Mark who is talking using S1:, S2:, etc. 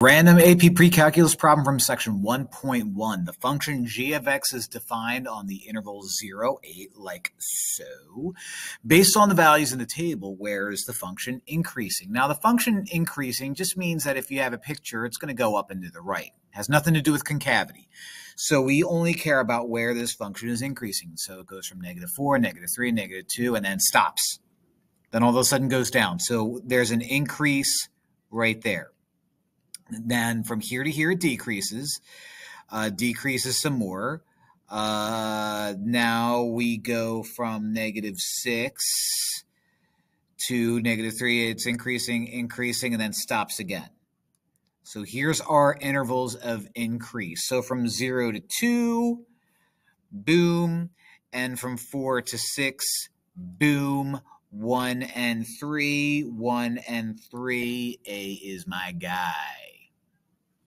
S1: Random AP Precalculus problem from section 1.1. The function g of x is defined on the interval 0, 8, like so. Based on the values in the table, where is the function increasing? Now, the function increasing just means that if you have a picture, it's going to go up and to the right. It has nothing to do with concavity. So we only care about where this function is increasing. So it goes from -4, -3, -2, and then stops. Then all of a sudden goes down. So there's an increase right there. Then from here to here, it decreases some more. Now we go from -6 to -3. It's increasing, and then stops again. So here's our intervals of increase. So from 0 to 2, boom, and from 4 to 6, boom, 1 and 3, 1 and 3. A is my guy.